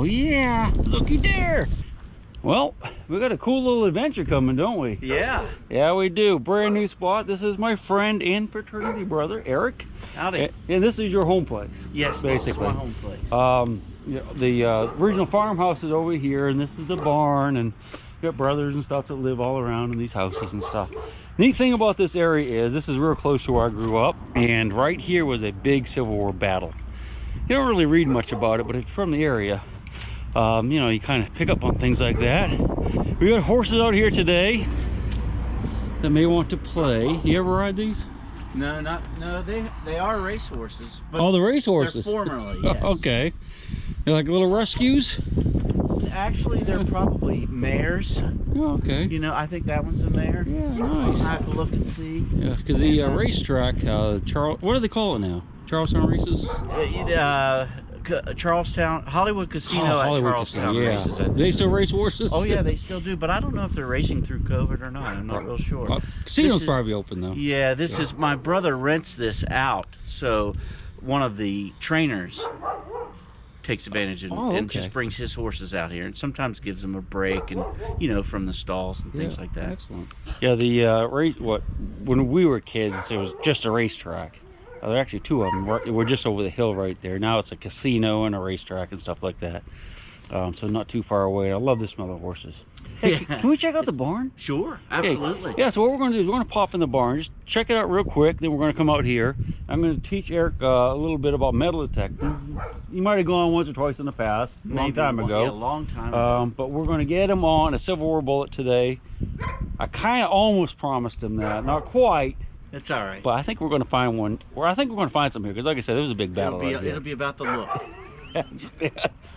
Oh yeah, looky there. Well, we got a cool little adventure coming, don't we? Yeah. Yeah, we do. Brand new spot. This is my friend and fraternity brother, Eric. Howdy. And this is your home place. Yes, basically. this is my home place. The original farmhouse is over here, and this is the barn, and we got brothers and stuff that live all around in these houses and stuff. Neat thing about this area is this is real close to where I grew up, and right here was a big Civil War battle. You don't really read much about it, but if you're from the area, you know, you kind of pick up on things like that. We got horses out here today that may want to play. You ever ride these? No, they are racehorses. Oh, the racehorses. They're formerly, yes. Okay. They're like little rescues? Actually, they're probably mares. Oh, okay. You know, I think that one's a mare. Yeah, nice. I have to look and see. Yeah, because the racetrack, what do they call it now? Charlestown races? Charlestown, Hollywood Casino at Charlestown races. Do they still race horses? Oh yeah, they still do, but I don't know if they're racing through COVID or not. I'm not real sure. Casino's probably open though. Yeah, this is, my brother rents this out, so one of the trainers takes advantage and just brings his horses out here, and sometimes gives them a break, and you know, from the stalls and things like that. Excellent. Yeah, the when we were kids, it was just a racetrack. There are actually two of them. We're just over the hill right there. Now it's a casino and a racetrack and stuff like that. So not too far away. I love the smell of horses. Hey, can we check out the barn? Sure, absolutely. Okay. Yeah, so what we're going to do is we're going to pop in the barn, just check it out real quick, then we're going to come out here. I'm going to teach Eric a little bit about metal detecting. You might have gone once or twice in the past, a long time ago. Yeah, a long time ago. But we're going to get him on a Civil War bullet today. I kind of almost promised him that, not quite. It's all right. But I think we're going to find one. Or I think we're going to find some here, because like I said, it was a big battle. It'll be about the look.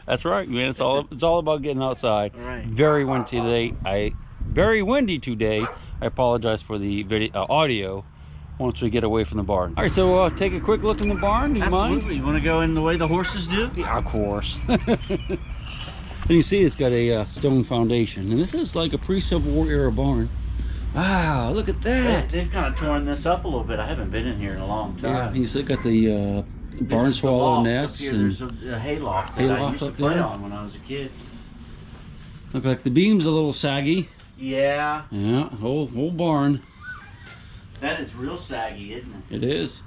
That's right, man. It's all about getting outside. All right. Very windy today. Very windy today. I apologize for the video, audio once we get away from the barn. All right, so take a quick look in the barn. Do you mind? Absolutely. You want to go in the way the horses do? Yeah, of course. And you see, it's got a stone foundation, and this is like a pre-Civil War era barn. Wow, look at that. They've kind of torn this up a little bit. I haven't been in here in a long time. Yeah, you still got the barn swallow nests. And there's a hay loft that I used to play on when I was a kid. Look like the beam's a little saggy. Yeah. Yeah, whole barn. That is real saggy, isn't it? It is.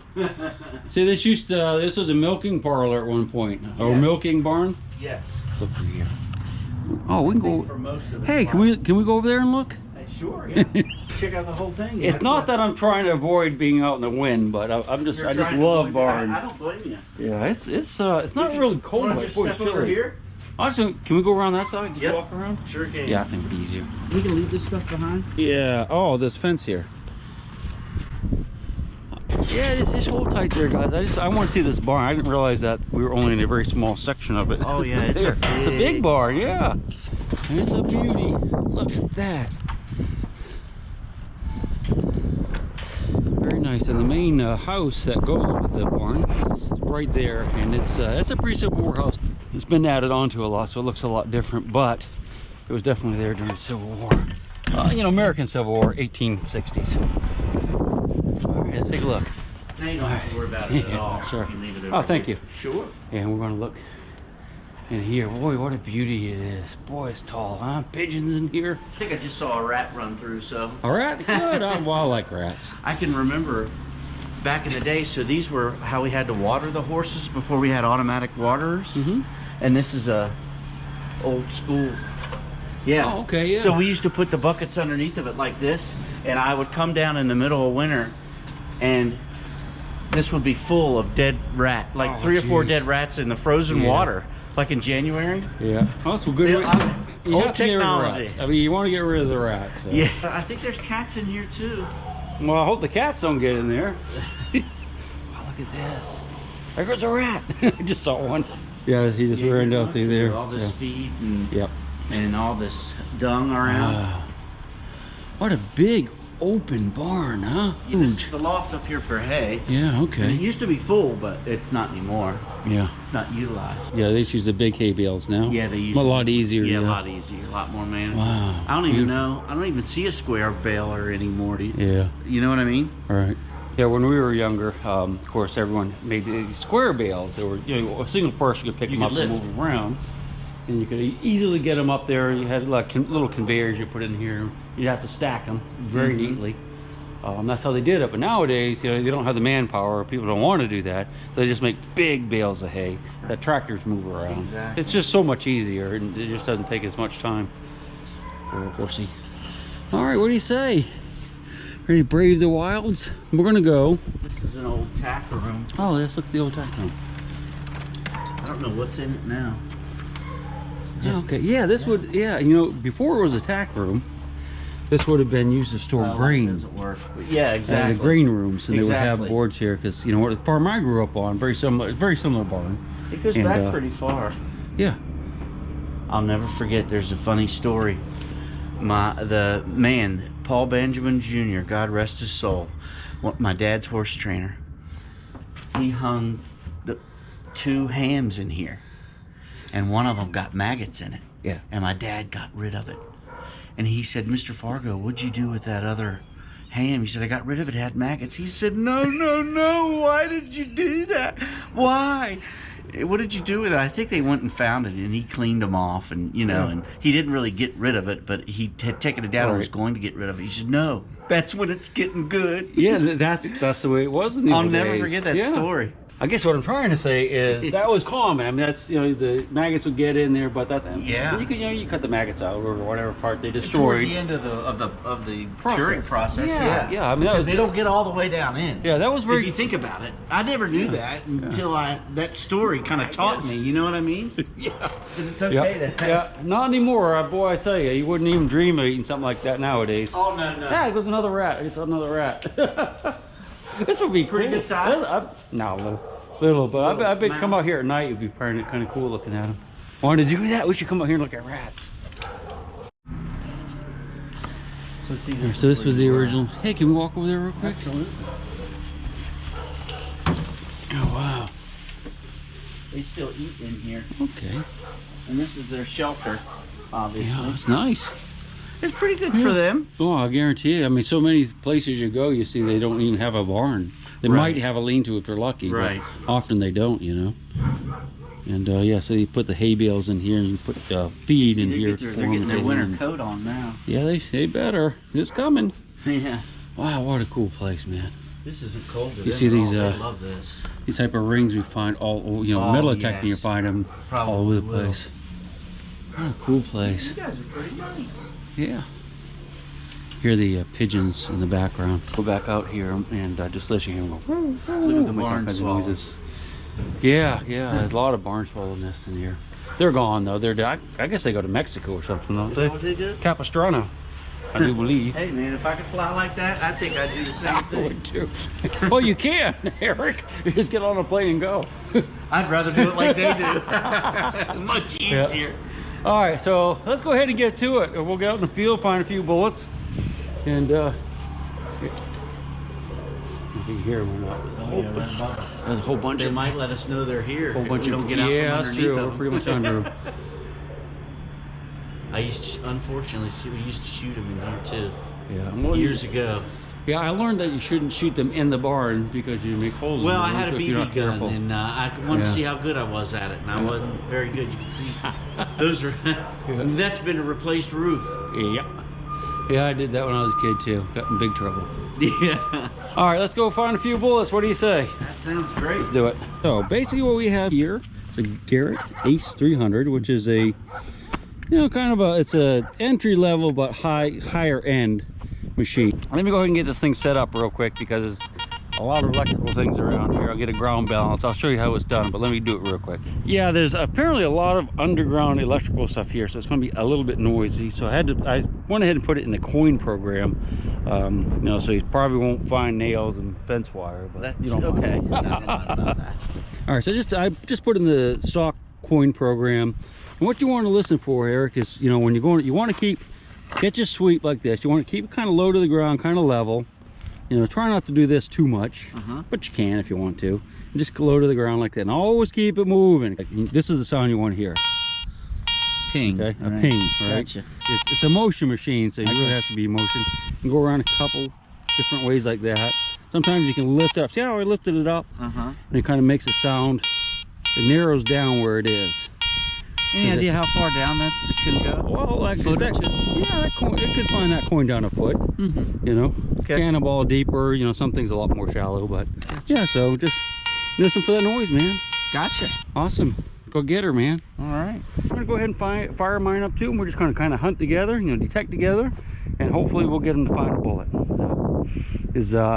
See, this was a milking parlor at one point. Yes. Or milking barn? Yes. Let's look through here. Oh, we can go. For most of it, hey, can we go over there and look? Sure, yeah. Check out the whole thing. It's not that I'm trying to avoid being out in the wind, but I just love barns. I don't blame you. Yeah, it's not really cold. Just step over here? Can we go around that side? Just walk around? Sure can. Yeah, I think it'd be easier. We can leave this stuff behind. Yeah. Oh, this fence here. Yeah, just hold tight there, guys. I want to see this barn. I didn't realize that we were only in a very small section of it. Oh yeah, it's a big barn. Yeah, it's a beauty. Look at that. Very nice. And the main house that goes with the barn is right there, and it's a pre-Civil War house. It's been added onto a lot, so it looks a lot different, but it was definitely there during the Civil War. You know, American Civil War, 1860s. All right, let's take a look. Now you don't have to worry about it at all. Sure. You leave it oh, thank you. Sure. And we're going to look in here. Boy, what a beauty it is. Boy, it's tall, huh? Pigeons in here. I think I just saw a rat run through, so. A rat? Good. Well, I like rats. I can remember back in the day, so these were how we had to water the horses before we had automatic waterers. Mm-hmm. And this is a old school. Yeah. Oh, okay, yeah. So we used to put the buckets underneath of it like this, and I would come down in the middle of winter, and this would be full of dead rat, like 3 or 4 dead rats in the frozen water, like in January. Yeah. Oh, that's good. Old technology. I mean, you want to get rid of the rats. So. Yeah. I think there's cats in here too. Well, I hope the cats don't get in there. Oh, look at this. There goes a rat. I just saw one. Yeah, he just ran out through there. All this feed and all this dung around. What a big open barn, huh? Yeah, this is the loft up here for hay. Yeah, okay. And it used to be full, but it's not anymore. Yeah. It's not utilized. Yeah, they use the big hay bales now. Yeah, they use a lot easier. Yeah, a lot easier, a lot more manageable. Wow. I don't even know. I don't even see a square baler anymore. Yeah. You know what I mean? All right. Yeah, when we were younger, of course, everyone made these square bales. They were, you know, a single person could pick them up and move them around. and you could easily get them up there. You had like little conveyors you put in here. You'd have to stack them very neatly. That's how they did it. But nowadays, you know, they don't have the manpower. People don't want to do that. So they just make big bales of hay that tractors move around. Exactly. It's just so much easier, and it just doesn't take as much time for a horsey. All right, what do you say? Ready to brave the wilds? We're gonna go. This is an old tack room. Oh, let's look at the old tack room. I don't know what's in it now. Okay, yeah, this would, yeah, you know, before it was a tack room, this would have been used to store grain. Doesn't work. But yeah, exactly. The grain rooms, and they would have Exactly. boards here because, you know, what the farm I grew up on, very similar barn. It goes back pretty far. Yeah. I'll never forget. There's a funny story. The man, Paul Benjamin Jr., God rest his soul, my dad's horse trainer. He hung the 2 hams in here, and one of them got maggots in it. Yeah. And my dad got rid of it. And he said, Mr. Fargo, what'd you do with that other ham? He said, I got rid of it, it had maggots. He said, no, why did you do that? Why? What did you do with it? I think they went and found it, and he cleaned them off, and, you know, and he didn't really get rid of it, but he had taken it down and was going to get rid of it. He said, no, that's when it's getting good. Yeah, that's the way it was in the I'll old never days. forget that story. I guess what I'm trying to say is that was common. I mean, that's, you know, the maggots would get in there, but that's, Yeah. you can, you know, you cut the maggots out or whatever part they Towards destroyed. the end of the curing process, Yeah, I mean, that was, they don't get all the way down in. yeah, that was very. If you think about it, I never knew that until that story kind of taught me. You know what I mean? Yeah. It's okay to. Yeah, not anymore. Boy, I tell you, you wouldn't even dream of eating something like that nowadays. Oh no. Yeah, it goes another rat. It's another rat. This would be Pretty cool. good size? No, little, but I bet come out here at night, it'd be kind of cool looking at them. Want to do that? We should come out here and look at rats. So this was the original. Hey, can we walk over there real quick? Absolutely. Oh wow. They still eat in here, Okay. and this is their shelter. Obviously, Yeah, it's nice. it's pretty good for them. Oh, I guarantee you. I mean, so many places you go, you see they don't even have a barn. They Right. might have a lean-to if they're lucky, Right. but often they don't, you know. And yeah, so you put the hay bales in here and you put feed in here. They're for 'em getting their and- winter coat on now. Yeah, they better. It's coming. Yeah. Wow, what a cool place, man. This isn't cold to You them see at these, all. They love this. These type of rings we find all, you know, Oh, metal detecting, you yes. find them all over the Probably will. place. What a cool place. You guys are pretty nice. Yeah. Hear the pigeons in the background. Go back out here and just listen to them go. Look at the Make all barn kinds of swallows. noises. Yeah, there's a lot of barn swallow nests in here. They're gone though. I guess they go to Mexico or something, don't they? What they do? Capistrano, I do believe. Hey man, if I could fly like that, I think I'd do the same I thing. would too. Well, you can, Eric. You just get on a plane and go. I'd rather do it like they do. Much easier. All right, so let's go ahead and get to it. We'll get out in the field, find a few bullets, and nothing here. We're not. Oh, yeah, right above us. There's a whole bunch They of might let us know they're here. whole if bunch we of don't get out yeah, from that's underneath true. them. We're pretty much under them. I used to, unfortunately, we used to shoot them in here too. Yeah, well, Years ago. Yeah, I learned that you shouldn't shoot them in the barn because you make holes. Well, in I them had a if you're BB not gun, careful. and I wanted to Yeah. see how good I was at it, and I wasn't very good. You can see those are. That's been a replaced roof. Yeah, I did that when I was a kid too. Got in big trouble. Yeah. All right, let's go find a few bullets. What do you say? That sounds great. Let's do it. So basically, what we have here is a Garrett Ace 300, which is a, you know, kind of it's a entry level but higher end machine. Let me go ahead and get this thing set up real quick because there's a lot of electrical things around here. I'll get a ground balance. I'll show you how it's done, but let me do it real quick. Yeah, there's apparently a lot of underground electrical stuff here, so it's going to be a little bit noisy. So I went ahead and put it in the coin program. You know, so you probably won't find nails and fence wire, but That's you don't okay. mind. Not about that. All right, so I just put in the stock coin program, and what you want to listen for, Eric, is, you know, when you're going, you want to get your sweep like this. You want to keep it kind of low to the ground, kind of level. You know, try not to do this too much, but you can if you want to. And just low to the ground like that, and always keep it moving. This is the sound you want to hear. Ping. Okay, a Right. ping, right? Gotcha. It's a motion machine, so you really have to be motion. You can go around a couple different ways like that. Sometimes you can lift up. See how I lifted it up? And it kind of makes a sound. It narrows down where it is. Any idea how far down that can go? Well, like Foot or two? yeah, that coin, it could find that coin down a foot. You know, Okay. cannonball deeper. You know, some things a lot more shallow, but yeah. So just listen for that noise, man. Gotcha. Awesome. Go get her, man. All right. I'm gonna go ahead and fire mine up too, and we're just gonna kind of hunt together, you know, detect together, and hopefully we'll get him to find a bullet. So,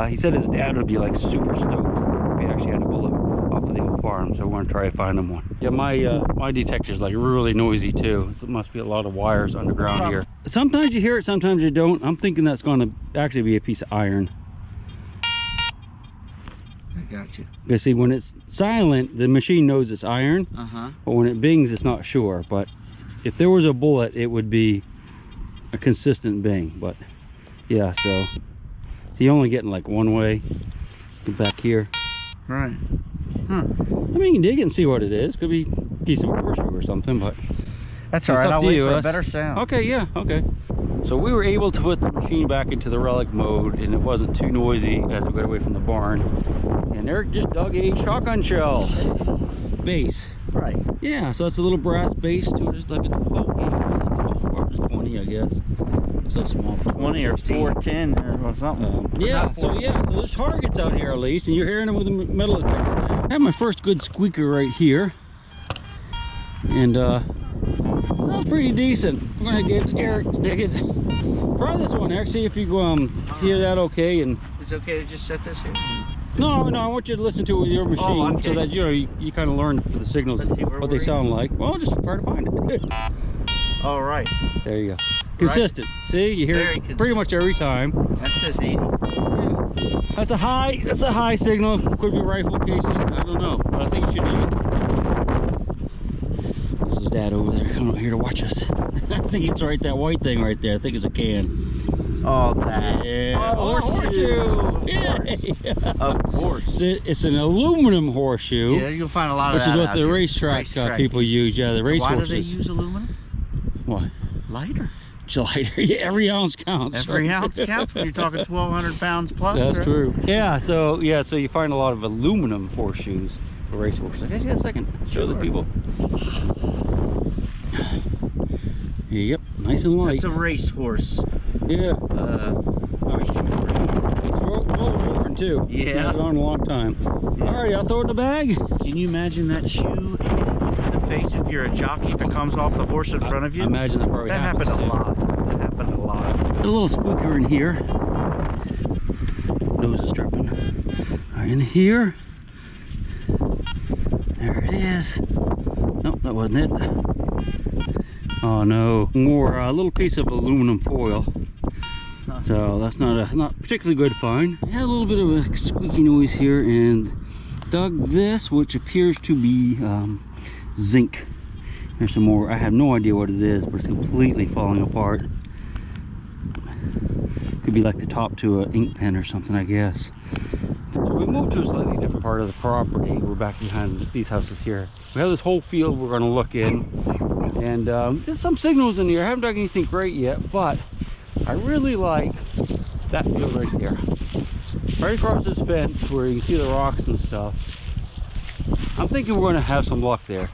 he said his dad would be like super stoked if he actually had a bullet off of the old farm. So we're gonna try to find him one. Yeah, my detector's like really noisy too. So it must be a lot of wires underground here. Sometimes you hear it, sometimes you don't. I'm thinking that's gonna actually be a piece of iron. I got you. Because see, when it's silent, the machine knows it's iron. But when it bings, it's not sure. But if there was a bullet, it would be a consistent bing. But yeah, so you're only getting like one way. Get back here. Right. Huh. I mean, you can dig it and see what it is. Could be a piece of horseshoe or something, but That's all right. I'll wait for a That's- better sound. Okay, yeah, okay. So we were able to put the machine back into the relic mode, and it wasn't too noisy as we got away from the barn. And Eric just dug a shotgun shell base. Right. Yeah, so that's a little brass base to it, just like a 12 gauge, or just 20, I guess. It's so small. 20 or 410 or something. Yeah, so there's targets out here at least, and you're hearing them with the metal detector. I have my first good squeaker right here, and sounds pretty decent. I'm gonna get Eric to dig it. Try this one, Eric. See if you hear that okay. And Is it okay to just set this here? no, I want you to listen to it with your machine, okay. so that you kind of learn for the signals Let's see, where what they were we? sound like. Well, just try to find it. All right. There you go. Consistent. See, you hear Very it pretty much every time. That says 80. Yeah. That's a high signal. Could be rifle casing. I don't know, but I think it should be. This is Dad over there coming out here to watch us. I think it's right, that white thing right there. I think it's a can. Oh, that. Yeah. Oh, horseshoe. Yeah. Of course. It's an aluminum horseshoe. Yeah, you'll find a lot of Which that is what out the here. racetrack people use. Yeah, the race Why horses. do they use aluminum? Why? Lighter. Lighter. Yeah, every ounce counts. Every right? ounce counts when you're talking 1,200 pounds plus. That's right? true. Yeah, so you find a lot of aluminum horseshoes for race horses. I guess you got a second. Show the people. Yep, nice and light. It's a racehorse. Yeah. It's well worn too. Yeah. It's been on a long time. Yeah. All right, I'll throw it in the bag. Can you imagine that shoe in the face if you're a jockey if it comes off the horse in front of you? I imagine that probably That happens happened a too. lot. That happened a lot. Got a little squeaker in here. Nose is dropping. Right in here. There it is. Nope, that wasn't it. Oh no, more a little piece of aluminum foil. So that's not particularly good find. I had a little bit of a squeaky noise here and dug this, which appears to be zinc. There's some more. I have no idea what it is, but it's completely falling apart. Could be like the top to an ink pen or something, I guess. So we moved to a slightly different part of the property. We're back behind these houses here. We have this whole field we're going to look in, and there's some signals in here. I haven't dug anything great yet, but I really like that field right there, right across this fence where you can see the rocks and stuff. I'm thinking we're going to have some luck there,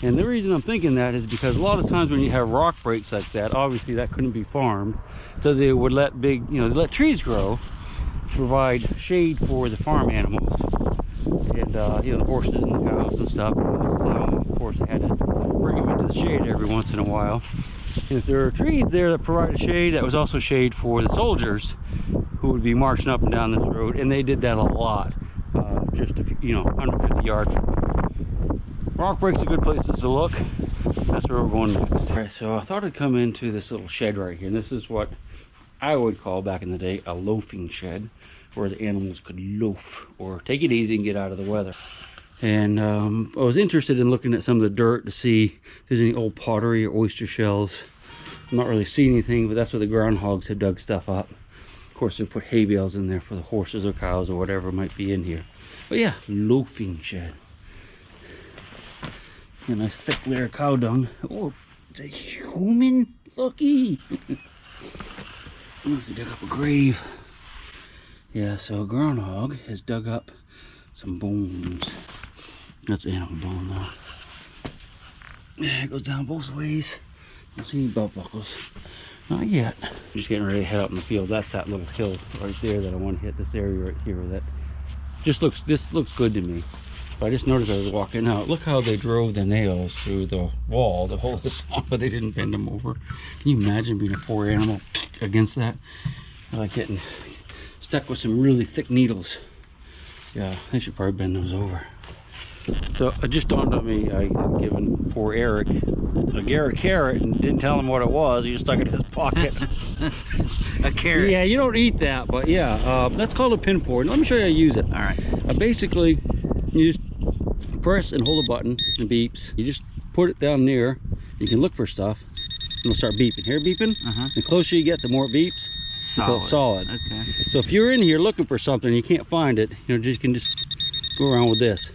and the reason I'm thinking that is because a lot of times when you have rock breaks like that, obviously that couldn't be farmed, so they would let they let trees grow to provide shade for the farm animals, and the horses and the cows and stuff. Of course, they had to bring them into the shade every once in a while. And if there are trees there that provided shade, that was also shade for the soldiers who would be marching up and down this road, and they did that a lot, just a few, 150 yards. Rock break's a good place to look. That's where we're going next. All right, so I thought I'd come into this little shed right here, and this is what I would call back in the day a loafing shed, where the animals could loaf or take it easy and get out of the weather. And I was interested in looking at some of the dirt to see if there's any old pottery or oyster shells. I'm not really seeing anything, but that's where the groundhogs have dug stuff up. Of course, they put hay bales in there for the horses or cows or whatever might be in here. But yeah, loafing shed. A nice thick layer of cow dung. Oh, it's a human. Looky. I must have dug up a grave. Yeah, so a groundhog has dug up some bones. That's animal bone though. It goes down both ways. Don't see any belt buckles. Not yet. I'm just getting ready to head out in the field. That's that little hill right there that I want to hit. This area right here that this looks good to me. But I just noticed I was walking out. Look how they drove the nails through the wall to hold this on, but they didn't bend them over. Can you imagine being a poor animal against that? Like getting stuck with some really thick needles. Yeah, they should probably bend those over. So it just dawned on me, I had given poor Eric a Garrett carrot and didn't tell him what it was. He just stuck it in his pocket. A carrot. Yeah, you don't eat that, but yeah, that's called a pinpoint. Let me show you how to use it. All right. Basically, you just press and hold a button and beeps. You just put it down near. You can look for stuff. And it'll start beeping. Hear it beeping? The closer you get, the more it beeps. Until it's solid. Okay. So if you're in here looking for something and you can't find it, you know, you can just go around with this.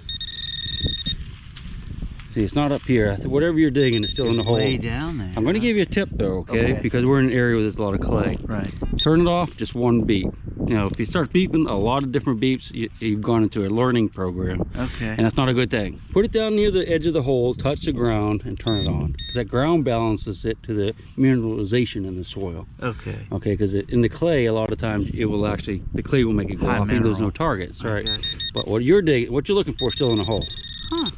See, it's not up here. Whatever you're digging is still in the hole. Way down there. I'm going to give you a tip though, okay? Because we're in an area where there's a lot of clay. Right. Turn it off, just one beep. You know, if you start beeping a lot of different beeps, you've gone into a learning program. Okay. And that's not a good thing. Put it down near the edge of the hole, touch the ground, and turn it on. Because that ground balances it to the mineralization in the soil. Okay. Okay, because in the clay, a lot of times it will actually, the clay will make it go off, and there's no targets, right? Okay. But what you're digging, what you're looking for is still in the hole. Huh.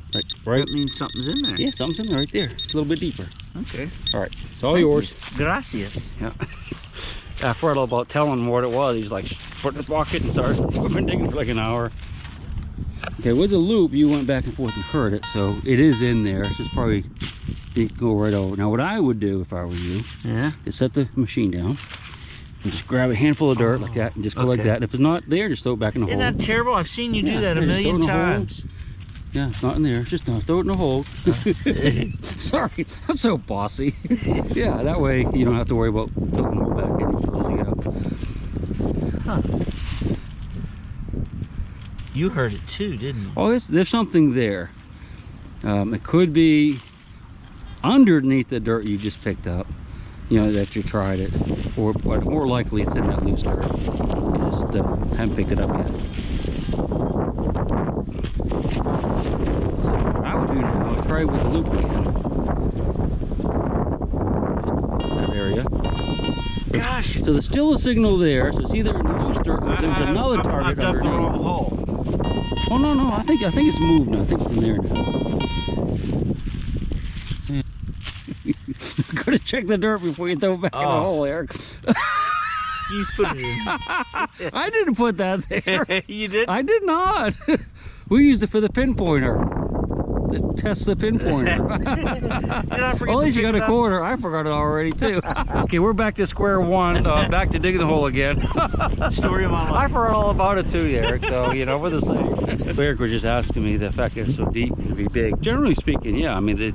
Right? That means something's in there. Yeah, something's in there right there. A little bit deeper. Okay. All right, it's all yours. Gracias. Yeah. I forgot about telling him what it was. He's like, put in his pocket and started. We've been digging for like an hour. Okay, with the loop, you went back and forth and heard it, so it is in there. It's just probably go right over. Now, what I would do if I were you, is set the machine down and just grab a handful of dirt like that and just go like that. And if it's not there, just throw it back in the hole. Isn't that terrible? I've seen you do that a million times. Yeah, it's not in there. It's just throw it in the hole. Sorry, I'm so bossy. Yeah, that way you don't have to worry about filling the hole back in as you go. Huh. You heard it too, didn't you? Oh, there's something there. It could be underneath the dirt you just picked up, you know, that you tried it. Or, but more likely it's in that loose dirt. You just haven't picked it up yet. So what I would do now is try with the loop again. Just that area. Gosh. So there's still a signal there. So it's either in the loose dirt or there's another target I've dug the wrong underneath. hole. Oh no, I think it's moved now. I think it's in there now. You gotta check the dirt before you throw it back in the hole, Eric. You put it in. I didn't put that there. You did? I did not. We used it for the pinpointer. To test the pinpointer. At least you got a quarter. I forgot it already too. Okay, we're back to square one. Back to digging the hole again. Story of my life. I forgot all about it too, Eric. So you know, we're the same. Eric was just asking me the fact that it's so deep can be big. Generally speaking, yeah. I mean, the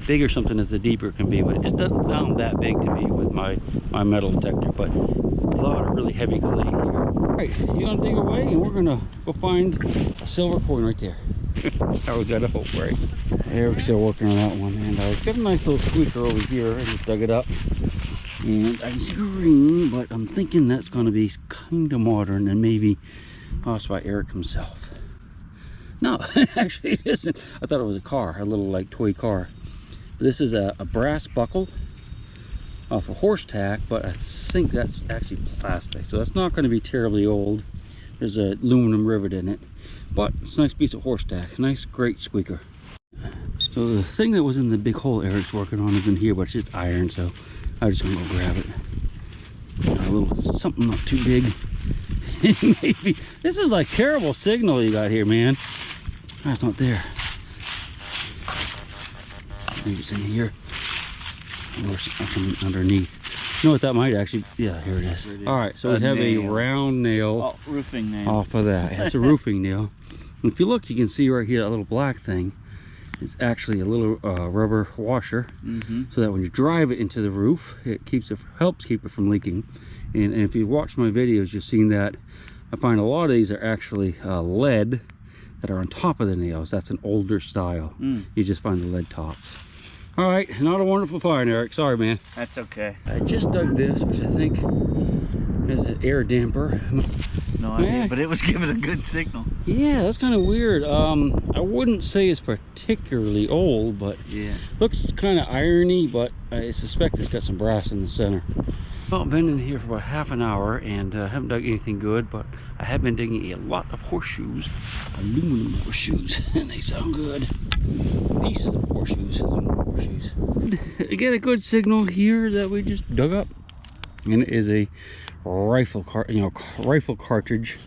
bigger something is, the deeper it can be. But it just doesn't sound that big to me with my metal detector. But a lot of really heavy clay here. All right, you're gonna dig away, and we're gonna go find a silver coin right there. I was gonna hope, right? Eric's still working on that one, and I've got a nice little squeaker over here. I just dug it up, and I see green, but I'm thinking that's gonna be kind of modern and maybe caused by Eric himself. No, actually it isn't. I thought it was a car, a little like toy car. This is a brass buckle off a horse tack, but I think that's actually plastic, so that's not going to be terribly old. There's a aluminum rivet in it, but it's a nice piece of horse tack. Nice, great squeaker. So the thing that was in the big hole Eric's working on is in here, but it's just iron, so I'm just gonna go grab it. A little something not too big. Maybe this is like terrible signal you got here, man. That's not there. Maybe it's in here or something underneath. You know what that might actually, yeah, here it is. All right, so we have a round nail, roofing nail off of that. It's a roofing nail. And if you look, you can see right here that little black thing is actually a little rubber washer, so that when you drive it into the roof, it helps keep it from leaking. And if you watch my videos, you've seen that I find a lot of these are actually lead that are on top of the nails. That's an older style. You just find the lead tops. All right, not a wonderful find, Eric. Sorry, man. That's okay. I just dug this, which I think There's an air damper. No idea, but it was giving a good signal. Yeah, that's kind of weird. I wouldn't say it's particularly old, but yeah, looks kind of irony, but I suspect it's got some brass in the center. Well, I've been in here for about half an hour and haven't dug anything good, but I have been digging a lot of horseshoes, aluminum horseshoes, and they sound good. Pieces of horseshoes, aluminum horseshoes. I get a good signal here that we just dug up, and it is a rifle cartridge,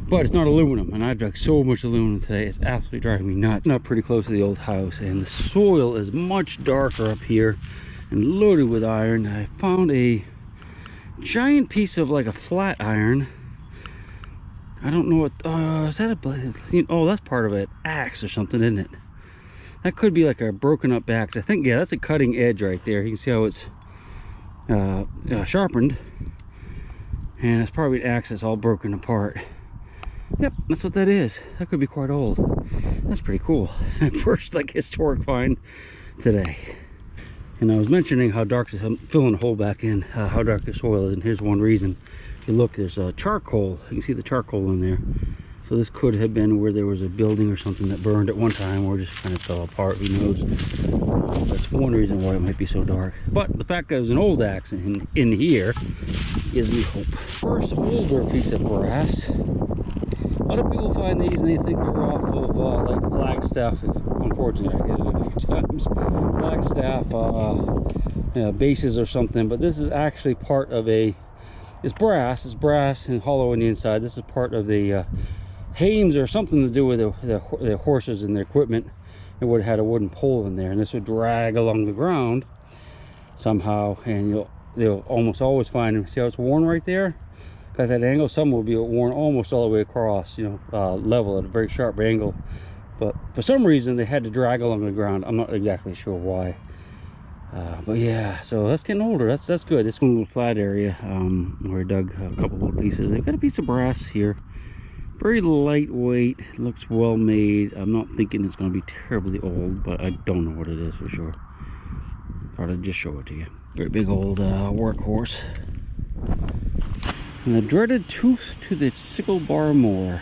but it's not aluminum, and I've dug so much aluminum today, it's absolutely driving me nuts. Not pretty close to the old house, and the soil is much darker up here and loaded with iron. I found a giant piece of like a flat iron. I don't know what is that a oh, that's part of an axe or something, isn't it? That could be like a broken up axe. I think, yeah, that's a cutting edge right there. You can see how it's sharpened, and it's probably an axe that's all broken apart. Yep, that's what that is. That could be quite old. That's pretty cool. First like historic find today. And I was mentioning how dark this, I'm filling a hole back in, how dark the soil is, and here's one reason. If you look, there's charcoal. You can see the charcoal in there. So this could have been where there was a building or something that burned at one time, or just kind of fell apart, who knows. That's one reason why it might be so dark. But the fact that there's an old axe in here gives me hope. First older piece of brass. A lot of people find these and they think they're off of like Flagstaff. Unfortunately, I hit it a few times. Flagstaff bases or something, but this is actually part of a, it's brass and hollow on the inside. This is part of the hames or something to do with the horses and their equipment. It would have had a wooden pole in there, and this would drag along the ground somehow, and they'll almost always find them. See how it's worn right there? Got that angle. Some will be worn almost all the way across, you know, level at a very sharp angle. But for some reason they had to drag along the ground. I'm not exactly sure why. But yeah, so that's getting older. That's good. This one little flat area where I dug a couple little pieces. They got a piece of brass here. Very lightweight. It looks well made. I'm not thinking it's going to be terribly old, but I don't know what it is for sure. Thought I'd just show it to you. Very big old workhorse. And the dreaded tooth to the sickle bar mower.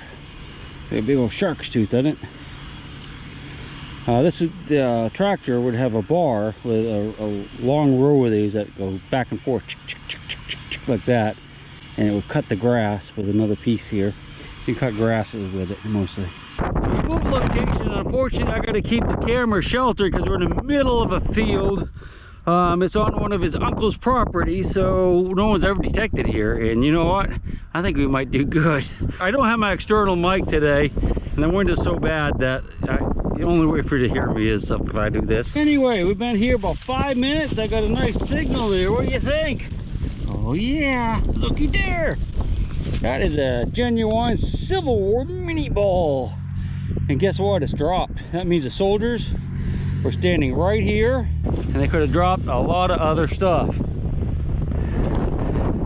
It's like a big old shark's tooth, doesn't it? The tractor would have a bar with a long row of these that go back and forth like that, and it would cut the grass with another piece here. You cut grasses with it mostly. So we moved location. Unfortunately, I got to keep the camera sheltered because we're in the middle of a field. It's on one of his uncle's property, so no one's ever detected here. And you know what? I think we might do good. I don't have my external mic today, and the wind is so bad that the only way for you to hear me is if I do this. Anyway, we've been here about 5 minutes. I got a nice signal there. What do you think? Oh yeah, looky there. That is a genuine Civil War mini ball. And guess what? It's dropped. That means the soldiers were standing right here, and they could have dropped a lot of other stuff.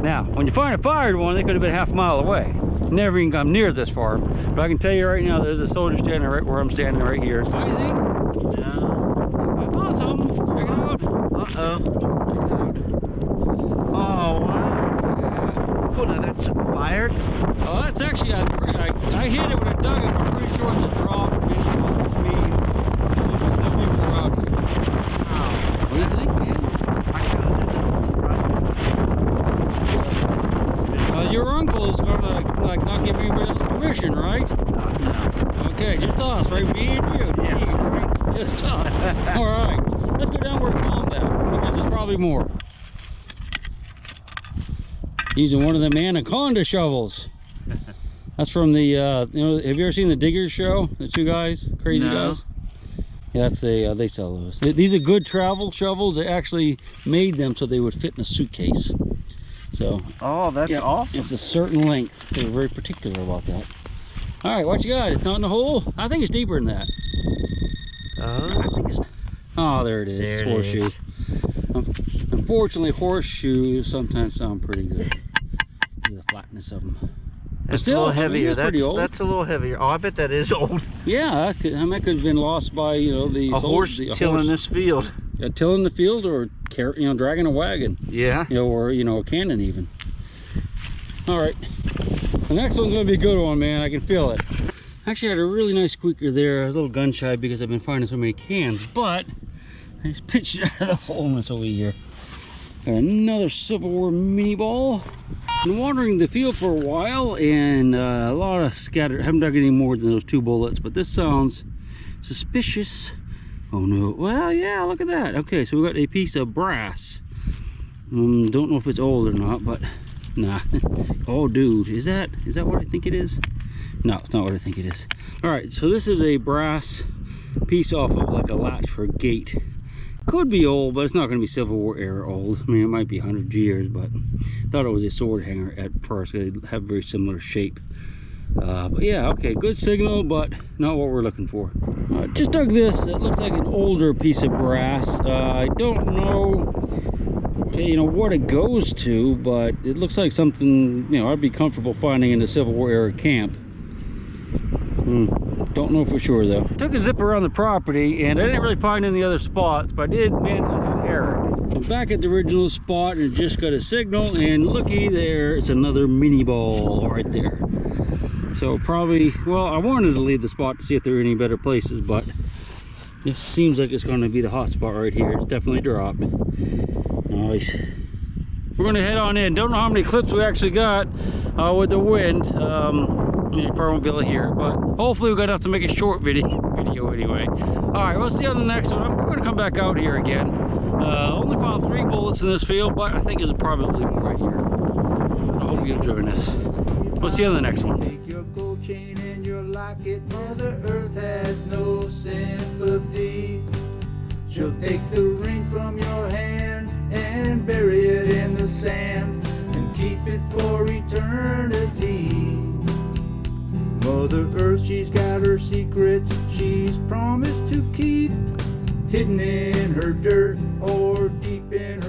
Now, when you find a fired one, they could have been half a mile away. Never even come near this far. But I can tell you right now, there's a soldier standing right where I'm standing right here. What do you think? I saw something. Check it out. Oh, wow. Oh, now that's fired? Oh, that's actually, I hit it when I dug it. I'm pretty sure it's a drop, which means that we were out here. Wow. What do you think, man? Your uncle is gonna not give anybody else permission, right? No. Okay, just us, right? Me and you. Yeah. Just us. All right. Let's go down where we found that, because there's probably more. Using one of them anaconda shovels. That's from the you know, have you ever seen the Diggers show? The two guys, crazy guys. Yeah, that's they sell those. These are good travel shovels. They actually made them so they would fit in a suitcase. So. Oh, that's awesome. It's a certain length. They're very particular about that. All right, what you got? It's not in the hole. I think it's deeper than that. I think it's. Oh, there it is. There horseshoe. Unfortunately, horseshoes sometimes sound pretty good. The flatness of them. That's still, a little heavier. That's a little heavier. Oh, I bet that is old. Yeah, that could have been lost by, you know, the horse tilling this field. Tilling the field, or dragging a wagon. Yeah. You know, or a cannon even. All right, the next one's gonna be a good one, man. I can feel it. Actually, I had a really nice squeaker there. I was a little gun shy because I've been finding so many cans, but I just pitched it out of the hole and it's over here. Got another Civil War mini ball. Been wandering the field for a while, and a lot of scattered. Haven't dug any more than those 2 bullets, but this sounds suspicious. Oh no! Well, yeah, look at that. Okay, so we got a piece of brass. Don't know if it's old or not, but nah. Oh, dude, is that what I think it is? No, it's not what I think it is. All right, so this is a brass piece off of like a latch for a gate. Could be old, but it's not going to be Civil War era old. I mean, it might be 100 years, but I thought it was a sword hanger at first. They have very similar shape. But yeah, okay, good signal, but not what we're looking for. Just dug this. It looks like an older piece of brass. I don't know, you know, what it goes to, but it looks like something, you know, I'd be comfortable finding in the Civil War era camp. Don't know for sure though. Took a zip around the property and I didn't really find any other spots, but I did manage to use Eric. So back at the original spot and just got a signal, and looky there, it's another mini ball right there. So probably, well, I wanted to leave the spot to see if there were any better places, but this seems like it's going to be the hot spot right here. It's definitely dropped. Nice. We're going to head on in. Don't know how many clips we actually got with the wind. You probably won't be able to hear it, but hopefully we're going to have to make a short video anyway. All right, we'll see you on the next one. We're going to come back out here again. Only found 3 bullets in this field, but I think there's probably more right here. I hope you're enjoying this. We'll see you on the next one. Take your gold chain and your locket. Mother Earth has no sympathy. She'll take the ring from your hand and bury it in the sand and keep it for eternity. Mother Earth, she's got her secrets she's promised to keep, hidden in her dirt or deep in her